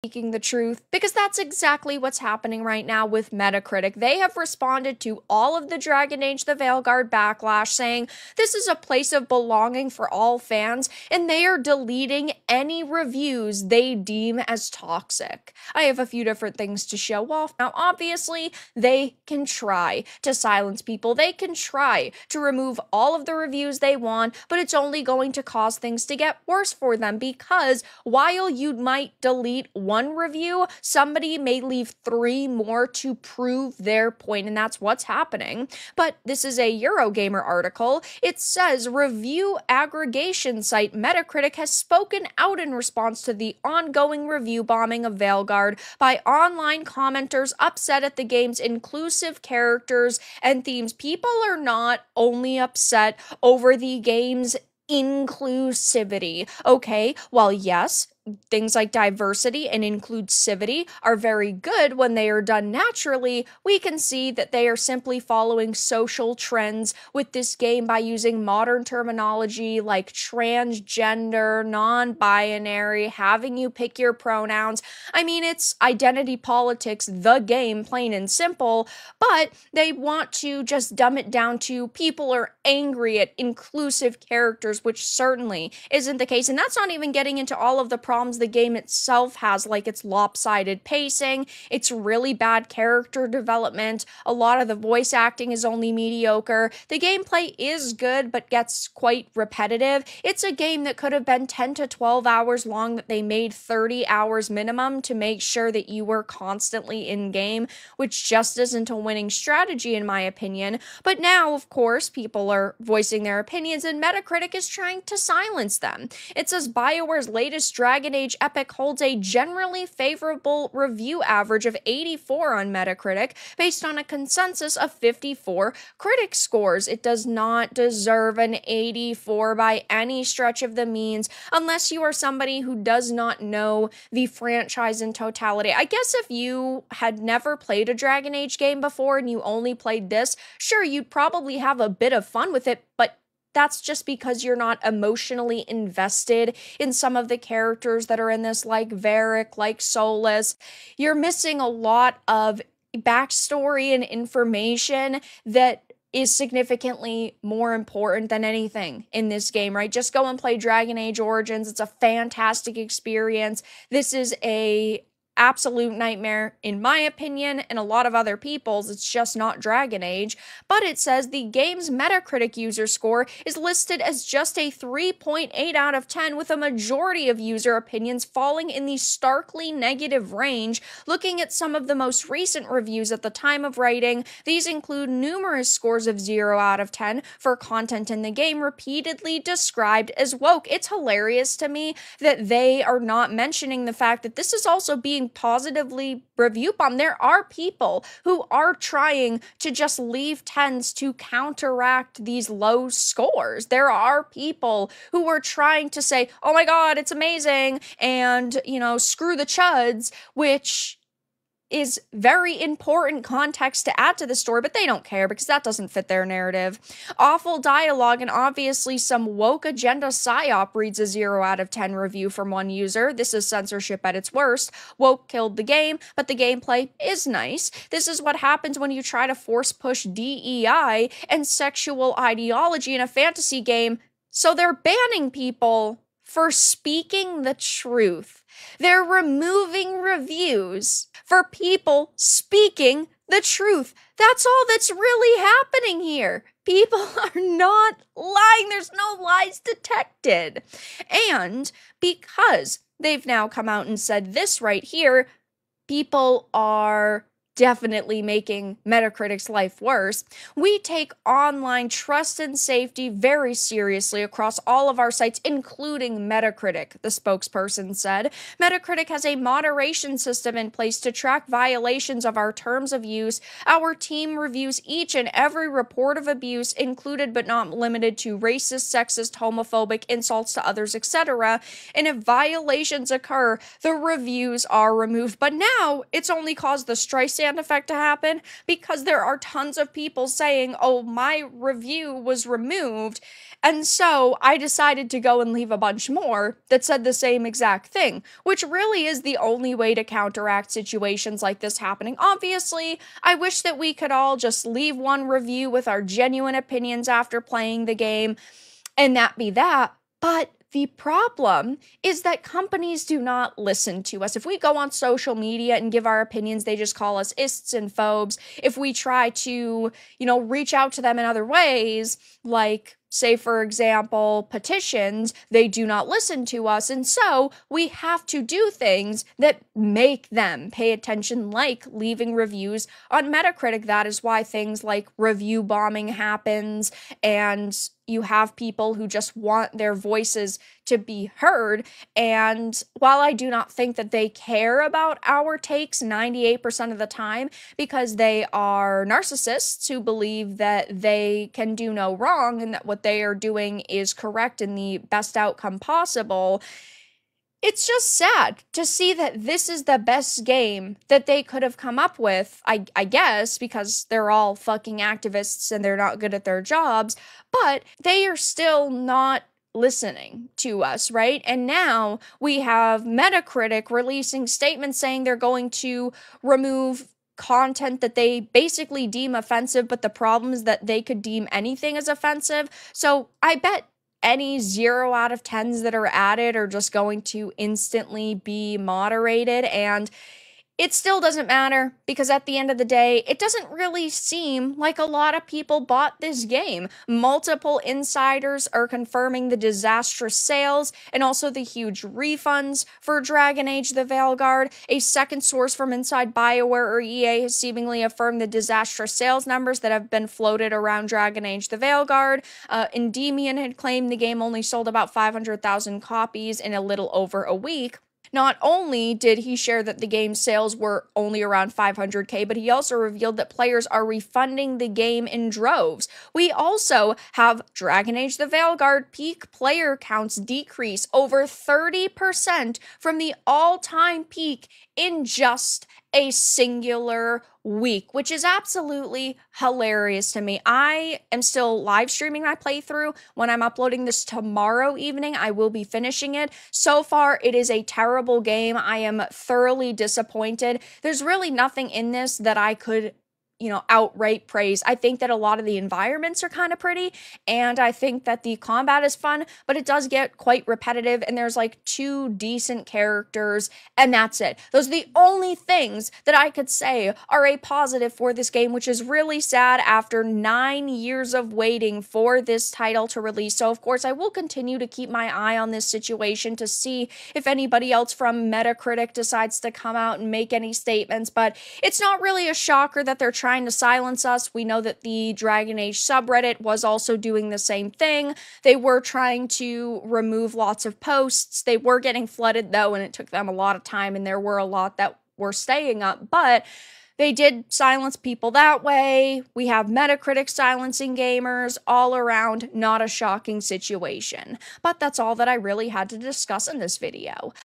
speaking the truth, because that's exactly what's happening right now with Metacritic. They have responded to all of the Dragon Age the Veilguard backlash, saying this is a place of belonging for all fans, and they are deleting any reviews they deem as toxic. I have a few different things to show off. Now, obviously, they can try to silence people. They can try to remove all of the reviews they want, but it's only going to cause things to get worse for them, because while you might delete one review, somebody may leave 3 more to prove their point, and that's what's happening. But this is a Eurogamer article. It says review aggregation site Metacritic has spoken out in response to the ongoing review bombing of Veilguard by online commenters upset at the game's inclusive characters and themes. People are not only upset over the game's inclusivity. Okay, well, yes, things like diversity and inclusivity are very good when they are done naturally. We can see that they are simply following social trends with this game by using modern terminology like transgender, non-binary, having you pick your pronouns. I mean, it's identity politics, the game, plain and simple, but they want to just dumb it down to people are angry at inclusive characters, which certainly isn't the case. And that's not even getting into all of the problems the game itself has, like its lopsided pacing, its really bad character development, a lot of the voice acting is only mediocre, the gameplay is good but gets quite repetitive. It's a game that could have been 10 to 12 hours long that they made 30 hours minimum to make sure that you were constantly in game, which just isn't a winning strategy in my opinion. But now, of course, people are voicing their opinions and Metacritic is trying to silence them. It says BioWare's latest Dragon Age Epic holds a generally favorable review average of 84 on Metacritic based on a consensus of 54 critic scores. It does not deserve an 84 by any stretch of the means unless you are somebody who does not know the franchise in totality. I guess if you had never played a Dragon Age game before and you only played this, sure, you'd probably have a bit of fun with it, but that's just because you're not emotionally invested in some of the characters that are in this, like Varric, like Solus. You're missing a lot of backstory and information that is significantly more important than anything in this game, right? Just go and play Dragon Age Origins. It's a fantastic experience. This is a absolute nightmare, in my opinion, and a lot of other people's. It's just not Dragon Age. But it says the game's Metacritic user score is listed as just a 3.8 out of 10, with a majority of user opinions falling in the starkly negative range. Looking at some of the most recent reviews at the time of writing, these include numerous scores of 0 out of 10 for content in the game repeatedly described as woke. It's hilarious to me that they are not mentioning the fact that this is also being positively review bombed. There are people who are trying to just leave 10s to counteract these low scores. There are people who are trying to say, oh my god, it's amazing, and, you know, screw the chuds, which is very important context to add to the story, but they don't care because that doesn't fit their narrative. Awful dialogue and obviously some woke agenda psyop reads a 0 out of 10 review from one user. This is censorship at its worst. Woke killed the game, but the gameplay is nice. This is what happens when you try to force push DEI and sexual ideology in a fantasy game, so they're banning people for speaking the truth. They're removing reviews for people speaking the truth. That's all that's really happening here. People are not lying. There's no lies detected. And because they've now come out and said this right here, people are definitely making Metacritic's life worse. We take online trust and safety very seriously across all of our sites, including Metacritic, the spokesperson said. Metacritic has a moderation system in place to track violations of our terms of use. Our team reviews each and every report of abuse, included but not limited to racist, sexist, homophobic, insults to others, etc. And if violations occur, the reviews are removed. But now, it's only caused the Streisand stand effect to happen? Because there are tons of people saying, oh, my review was removed, and so I decided to go and leave a bunch more that said the same exact thing, which really is the only way to counteract situations like this happening. Obviously, I wish that we could all just leave one review with our genuine opinions after playing the game, and that be that, but the problem is that companies do not listen to us. If we go on social media and give our opinions, they just call us ists and phobes. If we try to, reach out to them in other ways, like, say, for example, petitions, they do not listen to us. And so we have to do things that make them pay attention, like leaving reviews on Metacritic. That is why things like review bombing happens, and you have people who just want their voices to be heard. And while I do not think that they care about our takes 98% of the time, because they are narcissists who believe that they can do no wrong and that what they are doing is correct and the best outcome possible, it's just sad to see that this is the best game that they could have come up with, I guess, because they're all fucking activists and they're not good at their jobs, but they are still not listening to us, right? And now we have Metacritic releasing statements saying they're going to remove content that they basically deem offensive, but the problem is that they could deem anything as offensive. So I bet any 0 out of 10s that are added are just going to instantly be moderated, and it still doesn't matter, because at the end of the day, it doesn't really seem like a lot of people bought this game. Multiple insiders are confirming the disastrous sales and also the huge refunds for Dragon Age the Veilguard. A second source from inside BioWare or EA has seemingly affirmed the disastrous sales numbers that have been floated around Dragon Age the Veilguard. Endymion had claimed the game only sold about 500,000 copies in a little over a week. Not only did he share that the game's sales were only around 500K, but he also revealed that players are refunding the game in droves. We also have Dragon Age the Veilguard peak player counts decrease over 30% from the all-time peak in just a singular week, which is absolutely hilarious to me. I am still live streaming my playthrough. When I'm uploading this tomorrow evening, I will be finishing it. So far, it is a terrible game. I am thoroughly disappointed. There's really nothing in this that I could outright praise. I think that a lot of the environments are kind of pretty, and I think that the combat is fun, but it does get quite repetitive, and there's like 2 decent characters, and that's it. Those are the only things that I could say are a positive for this game, which is really sad after 9 years of waiting for this title to release. So of course, I will continue to keep my eye on this situation to see if anybody else from Metacritic decides to come out and make any statements, but it's not really a shocker that they're trying to silence us. We know that the Dragon Age subreddit was also doing the same thing. They were trying to remove lots of posts. They were getting flooded though, and it took them a lot of time, and there were a lot that were staying up, but they did silence people that way. We have Metacritic silencing gamers. All around, not a shocking situation. But that's all that I really had to discuss in this video.